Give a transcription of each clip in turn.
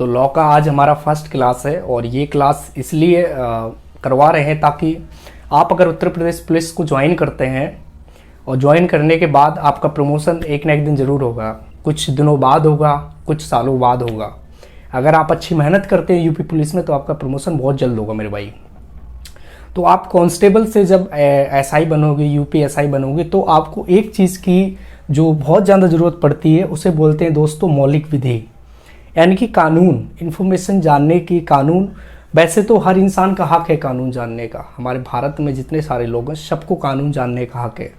तो लॉ का आज हमारा फर्स्ट क्लास है और ये क्लास इसलिए करवा रहे हैं ताकि आप अगर उत्तर प्रदेश पुलिस को ज्वाइन करते हैं और ज्वाइन करने के बाद आपका प्रमोशन एक ना एक दिन ज़रूर होगा, कुछ दिनों बाद होगा, कुछ सालों बाद होगा। अगर आप अच्छी मेहनत करते हैं यूपी पुलिस में तो आपका प्रमोशन बहुत जल्द होगा मेरे भाई। तो आप कांस्टेबल से जब एसआई बनोगे, यूपी एसआई बनोगे, तो आपको एक चीज़ की जो बहुत ज़्यादा ज़रूरत पड़ती है उसे बोलते हैं दोस्तों मौलिक विधि, यानी कि कानून, इन्फॉर्मेशन जानने की। कानून वैसे तो हर इंसान का हक है कानून जानने का, हमारे भारत में जितने सारे लोग हैं सबको कानून जानने का हक है,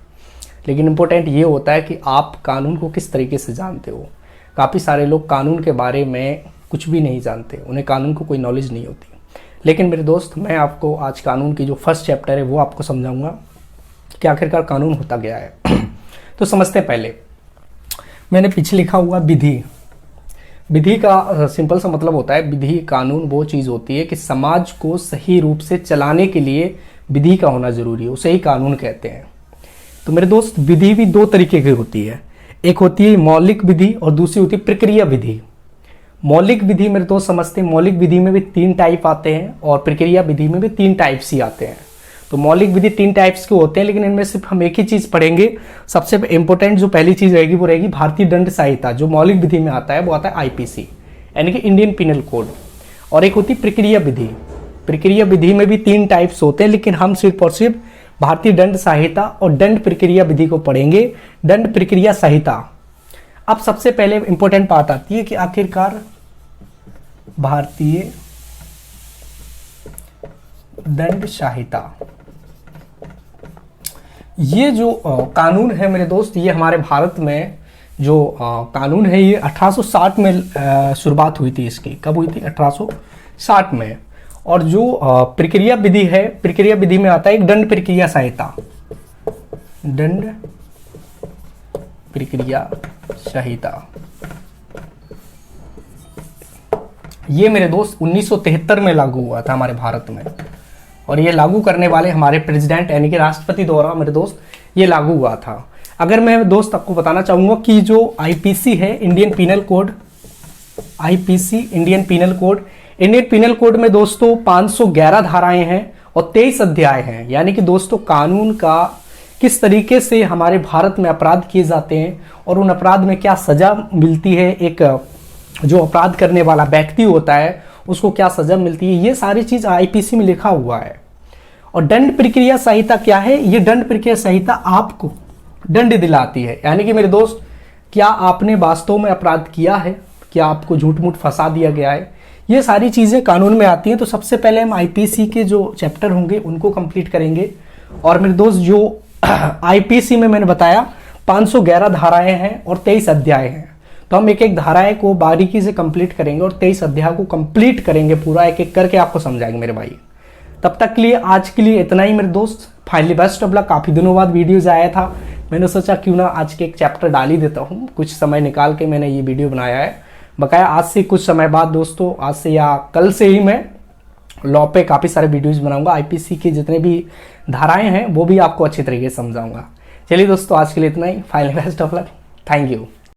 लेकिन इम्पोर्टेंट ये होता है कि आप कानून को किस तरीके से जानते हो। काफ़ी सारे लोग कानून के बारे में कुछ भी नहीं जानते, उन्हें कानून को कोई नॉलेज नहीं होती। लेकिन मेरे दोस्त, मैं आपको आज कानून की जो फर्स्ट चैप्टर है वो आपको समझाऊंगा कि आखिरकार कानून होता क्या है। तो समझते हैं। पहले मैंने पीछे लिखा हुआ विधि। विधि का सिंपल सा मतलब होता है, विधि कानून वो चीज़ होती है कि समाज को सही रूप से चलाने के लिए विधि का होना जरूरी है, उसे ही कानून कहते हैं। तो मेरे दोस्त, विधि भी दो तरीके की होती है, एक होती है मौलिक विधि और दूसरी होती है प्रक्रिया विधि। मौलिक विधि मेरे दोस्त समझते हैं, मौलिक विधि में भी 3 टाइप आते हैं और प्रक्रिया विधि में भी 3 टाइप्स ही आते हैं। तो मौलिक विधि 3 टाइप्स के होते हैं, लेकिन इनमें सिर्फ हम एक ही चीज़ पढ़ेंगे। सबसे इंपॉर्टेंट जो पहली चीज़ रहेगी वो रहेगी भारतीय दंड संहिता। जो मौलिक विधि में आता है वो आता है आईपीसी, यानी कि इंडियन पिनल कोड। और एक होती प्रक्रिया विधि। प्रक्रिया विधि में भी 3 टाइप्स होते हैं, लेकिन हम सिर्फ और सिर्फ भारतीय दंड संहिता और दंड प्रक्रिया विधि को पढ़ेंगे। दंड प्रक्रिया संहिता। अब सबसे पहले इंपॉर्टेंट बात आती है कि आखिरकार भारतीय दंड संहिता, ये जो कानून है मेरे दोस्त, ये हमारे भारत में जो कानून है ये 1860 में शुरुआत हुई थी। इसकी कब हुई थी? 1860 में। और जो प्रक्रिया विधि है, प्रक्रिया विधि में आता है एक दंड प्रक्रिया संहिता। दंड प्रक्रिया संहिता ये मेरे दोस्त 1973 में लागू हुआ था हमारे भारत में, और ये लागू करने वाले हमारे प्रेसिडेंट यानी कि राष्ट्रपति द्वारा मेरे दोस्त ये लागू हुआ था। अगर मैं दोस्त आपको बताना चाहूँगा कि जो आईपीसी है, Indian penal code, IPC Indian penal code, Indian penal code में दोस्तों 511 धाराएं हैं और 23 अध्याय हैं। यानी कि दोस्तों कानून का किस तरीके से हमारे भारत में अपराध किए जाते हैं और उन अपराध में क्या सजा मिलती है, एक जो अपराध करने वाला व्यक्ति होता है उसको क्या सजा मिलती है, ये सारी चीज आईपीसी में लिखा हुआ है। और दंड प्रक्रिया संहिता क्या है? ये दंड प्रक्रिया संहिता आपको दंड दिलाती है, यानी कि मेरे दोस्त क्या आपने वास्तव में अपराध किया है, क्या आपको झूठ मूठ फंसा दिया गया है, ये सारी चीजें कानून में आती हैं। तो सबसे पहले हम आईपीसी के जो चैप्टर होंगे उनको कंप्लीट करेंगे। और मेरे दोस्त जो आईपीसी में मैंने बताया 511 धाराएं हैं और 23 अध्याय हैं, तो हम एक एक धाराएं को बारीकी से कंप्लीट करेंगे और 23 अध्याय को कंप्लीट करेंगे, पूरा एक एक करके आपको समझाएंगे मेरे भाई। तब तक के लिए आज के लिए इतना ही मेरे दोस्त। Finally best of luck. काफ़ी दिनों बाद वीडियोज आया था, मैंने सोचा क्यों ना आज के एक चैप्टर डाल ही देता हूँ। कुछ समय निकाल के मैंने ये वीडियो बनाया है। बकाया आज से कुछ समय बाद दोस्तों, आज से या कल से ही मैं लॉ पे काफ़ी सारे वीडियोज बनाऊंगा। आईपीसी के जितने भी धाराएं हैं वो भी आपको अच्छी तरीके से समझाऊंगा। चलिए दोस्तों, आज के लिए इतना ही। Finally best of luck. Thank you.